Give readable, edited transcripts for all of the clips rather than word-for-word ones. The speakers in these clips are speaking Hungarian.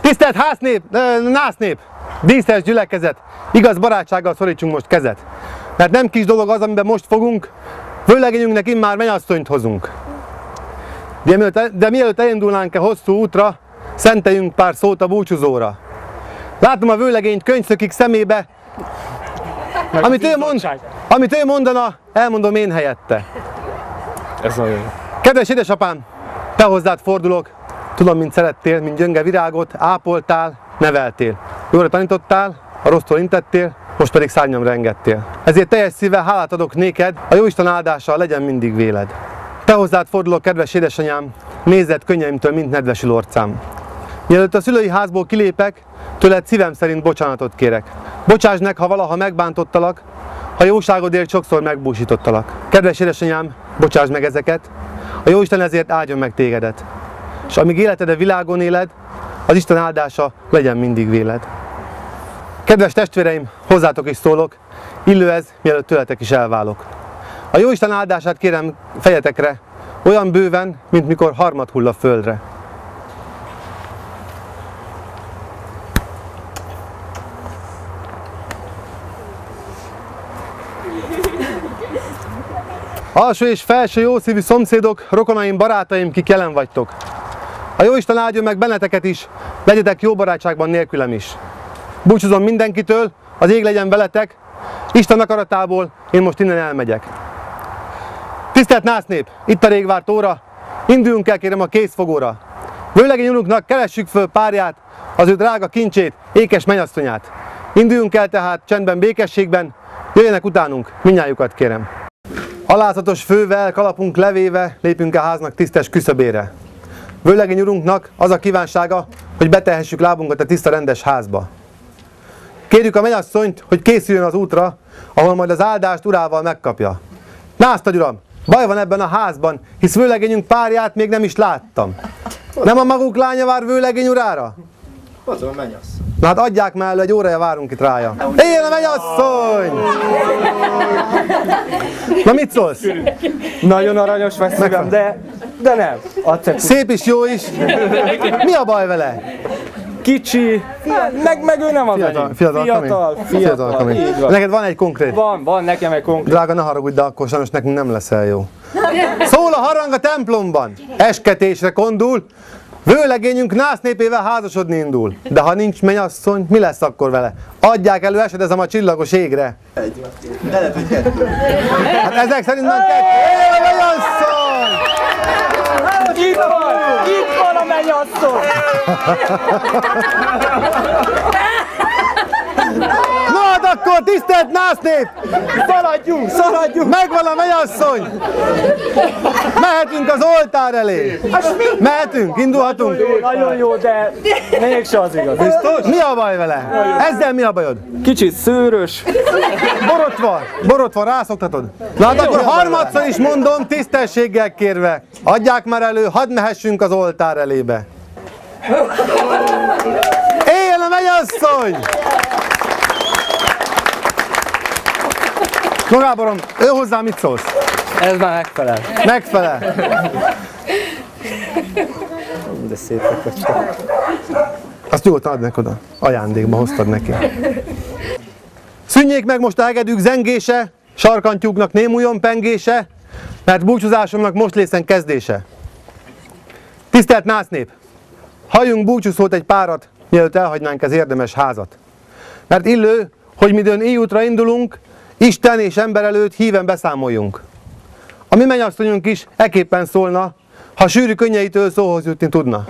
Tisztelt násznép, díszes gyülekezet, igaz barátsággal szorítsunk most kezet. Mert nem kis dolog az, amiben most fogunk, vőlegényünknek immár mennyasszonyt hozunk. De mielőtt elindulnánk hosszú útra, szenteljünk pár szót a búcsúzóra. Látom a vőlegényt, könyv szökik szemébe, amit ő mondana, elmondom én helyette. Ez nagyon jó. Kedves édesapám, te hozzád fordulok, tudom, mint szerettél, mint gyönge virágot, ápoltál, neveltél. Jóra tanítottál, a rossztól intettél, most pedig szárnyamra engedtél. Ezért teljes szívvel hálát adok néked, a Jóisten áldása legyen mindig véled. Te hozzád fordulok, kedves édesanyám, nézed könnyeimtől, mint nedvesül orcám. Mielőtt a szülői házból kilépek, tőled szívem szerint bocsánatot kérek. Bocsásd meg, ha valaha megbántottalak, ha jóságodért sokszor megbúsítottalak. Kedves édesanyám, bocsásd meg ezeket, a Jóisten ezért áldjon meg tégedet. És amíg életed a világon éled, az Isten áldása legyen mindig véled. Kedves testvéreim, hozzátok is szólok, illő ez, mielőtt tőletek is elválok. A Jóisten áldását kérem fejetekre, olyan bőven, mint mikor harmad hull a földre. Alsó és felső jószívű szomszédok, rokonaim, barátaim, kik jelen vagytok. A Jóisten áldjon meg benneteket is, legyetek jó barátságban nélkülem is. Búcsúzom mindenkitől, az ég legyen veletek, Isten akaratából én most innen elmegyek. Tisztelt násznép, itt a rég várt óra, induljunk el kérem a készfogóra. Vőlegény urunknak keressük föl párját, az ő drága kincsét, ékes mennyasszonyát. Induljunk el tehát csendben, békességben, jöjjenek utánunk, mindnyájukat kérem. Alázatos fővel, kalapunk levéve lépünk a háznak tisztes küszöbére. Vőlegény urunknak az a kívánsága, hogy betehessük lábunkat a tiszta rendes házba. Kérjük a mennyasszonyt, hogy készüljön az útra, ahol majd az áldást urával megkapja. Nász, nagy uram, baj van ebben a házban, hisz vőlegényünk párját még nem is láttam. Nem a maguk lánya vár vőlegény urára? Hozom a mennyasszony. Na hát adják már elő, egy órája várunk itt rája. Éljen a mennyasszony! Na mit szólsz? Nagyon aranyos vagy szívem, de nem. Szép is, jó is. Mi a baj vele? Kicsi, meg ő nem az enyém. Fiatal. Így van. Neked van egy konkrét? Van nekem egy konkrét. Drága, ne haragudj, de akkor sajnos nekünk nem leszel jó. Szól a harang a templomban, esketésre kondul, vőlegényünk násznépével házasodni indul. De ha nincs mennyasszony, mi lesz akkor vele? Adják elő, esedezem a csillagos égre. Egy. De lehet, hogy kettő. Hát ezek szerint meg kettő. Él a mennyasszony! Itt van a mennyasszony! No hát akkor, tisztelt násznép! Szaladjunk! Megvan a mennyasszony! Mehetünk az oltár elé! Mehetünk, indulhatunk! Nagyon jó, de mégse az igaz. Biztos? Mi a baj vele? Ezzel mi a bajod? Kicsit szőrös. Borotva, rászoktatod? Na hát akkor harmadszor is mondom, tisztességgel kérve. Adják már elő, hadd mehessünk az oltár elébe. Éljen a mennyasszony! No Gáborom, ő hozzá mit szólsz? Ez már megfelel. Megfelel. De szépek vagytok. Azt nyugodtan add neki oda. Ajándékba hoztad neki. Szűnjék meg most a hegedűk zengése, sarkantyúknak némuljon pengése, mert búcsúzásomnak most lészen kezdése. Tisztelt násznép! Halljunk búcsúszót egy párat, mielőtt elhagynánk az érdemes házat. Mert illő, hogy midőn éjútra indulunk, Isten és ember előtt híven beszámoljunk. A mi mennyasszonyunk is ekképpen szólna, ha sűrű könnyeitől szóhoz jutni tudna.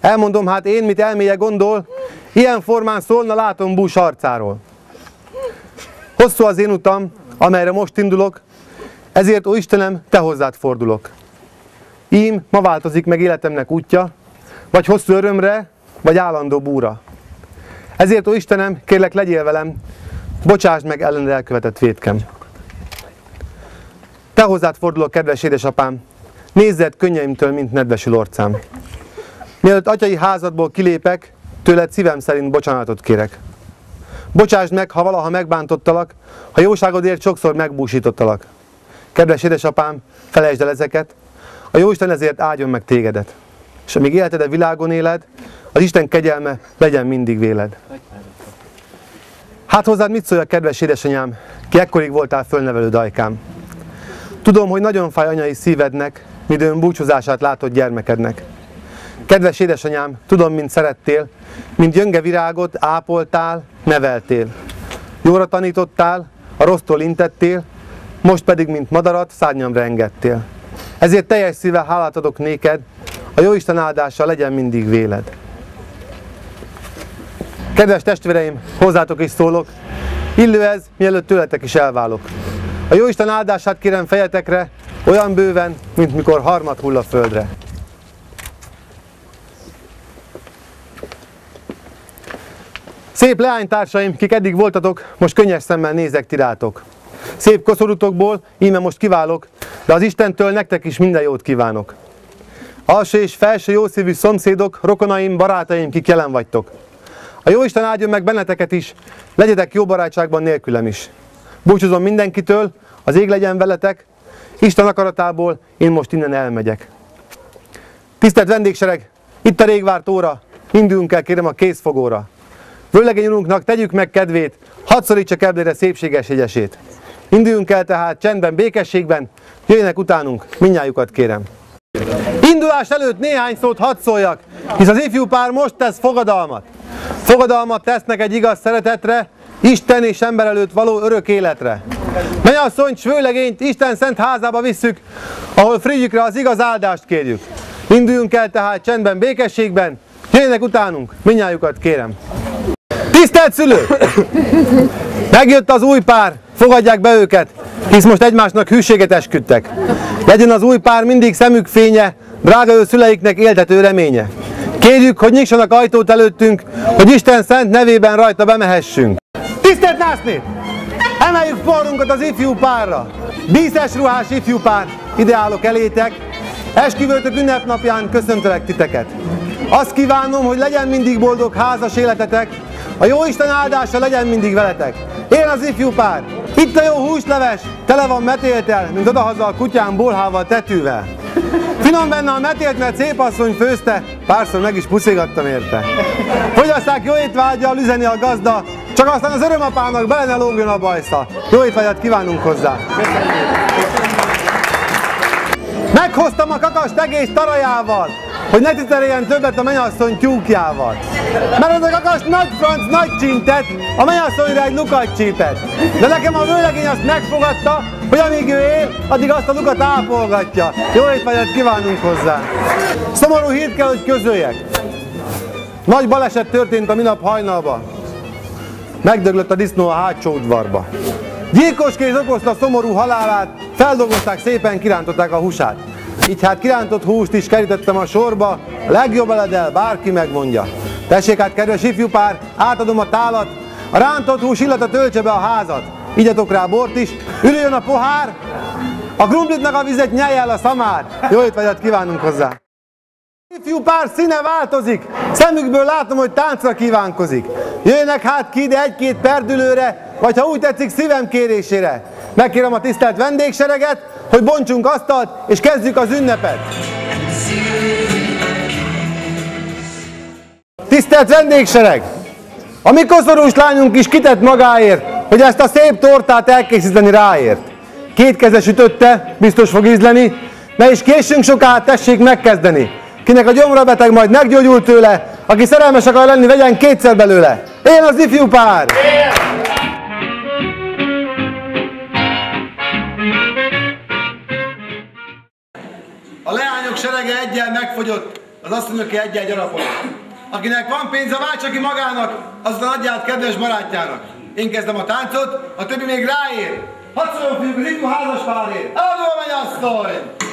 Elmondom hát én, mit elméje gondol, ilyen formán szólna látom bús arcáról. Hosszú az én utam, amelyre most indulok, ezért, ó Istenem, te hozzád fordulok. Ím, ma változik meg életemnek útja, vagy hosszú örömre, vagy állandó búra. Ezért, ó Istenem, kérlek, legyél velem, bocsásd meg ellened elkövetett vétkem. Te hozzád fordulok, kedves édesapám, nézzed könnyeimtől, mint nedvesül orcám. Mielőtt atyai házadból kilépek, tőled szívem szerint bocsánatot kérek. Bocsásd meg, ha valaha megbántottalak, ha jóságodért sokszor megbúsítottalak. Kedves édesapám, felejtsd el ezeket, a Jóisten ezért áldjon meg tégedet. És amíg életed a világon éled, az Isten kegyelme legyen mindig véled. Hát hozzád mit szóljak, kedves édesanyám, ki ekkorig voltál fölnevelő dajkám. Tudom, hogy nagyon fáj anyai szívednek, midőn búcsúzását látod gyermekednek. Kedves édesanyám, tudom, mint szerettél, mint gyönge virágot ápoltál, neveltél. Jóra tanítottál, a rossztól intettél, most pedig, mint madarat, szárnyamra engedtél. Ezért teljes szívvel hálát adok néked, a Jóisten áldása legyen mindig véled. Kedves testvéreim, hozzátok is szólok, illő ez, mielőtt tőletek is elválok. A Jóisten áldását kérem fejetekre, olyan bőven, mint mikor harmad hull a földre. Szép leánytársaim, kik eddig voltatok, most könnyes szemmel nézek ti rátok. Szép koszorútokból, íme most kiválok, de az Istentől nektek is minden jót kívánok. Alsó és felső jószívű szomszédok, rokonaim, barátaim, kik jelen vagytok. A Jóisten áldjon meg benneteket is, legyetek jó barátságban nélkülem is. Búcsúzom mindenkitől, az ég legyen veletek, Isten akaratából én most innen elmegyek. Tisztelt vendégsereg, itt a rég várt óra, induljunk el kérem a kézfogóra. Vőlegény urunknak tegyük meg kedvét, hadd szorítsa kedvére szépséges jegyesét. Induljunk el tehát csendben, békességben, jöjjenek utánunk, mindnyájukat kérem. Indulás előtt néhány szót hadd szóljak, hisz az ifjú pár most tesz fogadalmat. Fogadalmat tesznek egy igaz szeretetre, Isten és ember előtt való örök életre. Mennyasszonyt, s vőlegényt Isten szent házába visszük, ahol frigyükre az igaz áldást kérjük. Induljunk el tehát csendben, békességben, jöjjenek utánunk, mindnyájukat kérem. Tisztelt szülők! Megjött az új pár, fogadják be őket, hisz most egymásnak hűséget esküdtek. Legyen az új pár mindig szemük fénye, drága ő szüleiknek éltető reménye. Kérjük, hogy nyissanak ajtót előttünk, hogy Isten szent nevében rajta bemehessünk. Tisztelt násznét! Emeljük porrunkat az ifjú párra! Díszes ruhás ifjú pár, ide állok elétek, esküvőtök ünnepnapján köszöntelek titeket. Azt kívánom, hogy legyen mindig boldog házas életetek, a Jóisten áldása legyen mindig veletek. Én az ifjú pár, itt a jó húsleves, tele van metéltel, mint odahaza a kutyám bolhával tetűvel. Finom benne a metélt, mert szép asszony főzte, párszor meg is puszégattam érte. Fogyasszák jó étvágyal üzeni a gazda, csak aztán az örömapának bele ne lógjon a bajsza. Jó étvágyat kívánunk hozzá! Meghoztam a kakast egész tarajával, hogy ne titereljen többet a mennyasszony tyúkjával. Mert az a kakas nagy franc nagy csintet, a mennyasszonyra egy lukat csípett. De nekem a vőlegény azt megfogadta, hogy amíg ő él, addig azt a lukat ápolgatja. Jó étvágyat kívánunk hozzá! Szomorú hírt kell, hogy közöljek. Nagy baleset történt a minap hajnalban. Megdöglött a disznó a hátsó udvarba. Gyilkos kéz okozta szomorú halálát, feldolgozták szépen, kirántották a húsát. Így hát kirántott húst is kerítettem a sorba, a legjobb eledel, bárki megmondja. Tessék hát, kedves ifjú pár, átadom a tálat, a rántott hús illata töltse be a házat. Igyatok rá bort is, üljön a pohár, a krumplitnak a vizet nyelj el a szamár. Jó étvágyat kívánunk hozzá! Ifjú pár színe változik, szemükből látom, hogy táncra kívánkozik. Jöjjenek hát ki ide egy-két perdülőre, vagy ha úgy tetszik szívem kérésére. Megkérem a tisztelt vendégsereget, hogy bontsunk asztalt, és kezdjük az ünnepet. Tisztelt vendégsereg! A mi koszorús lányunk is kitett magáért, hogy ezt a szép tortát elkészíteni ráért. Kétkezes sütötte, biztos fog ízleni, ne is késsünk soká, tessék megkezdeni. Kinek a gyomra beteg, majd meggyógyul tőle, aki szerelmes akar lenni, vegyen kétszer belőle. Én az ifjú pár! A leányok serege eggyel megfogyott, az asszonyoké eggyel gyarapodott. Akinek van pénze, váltsa ki magának, aztán adja át kedves barátjának. Én kezdem a táncot, a többi még ráér. Hadd szóljon fiúk az ifjú házaspárért! Eladó a mennyasszony!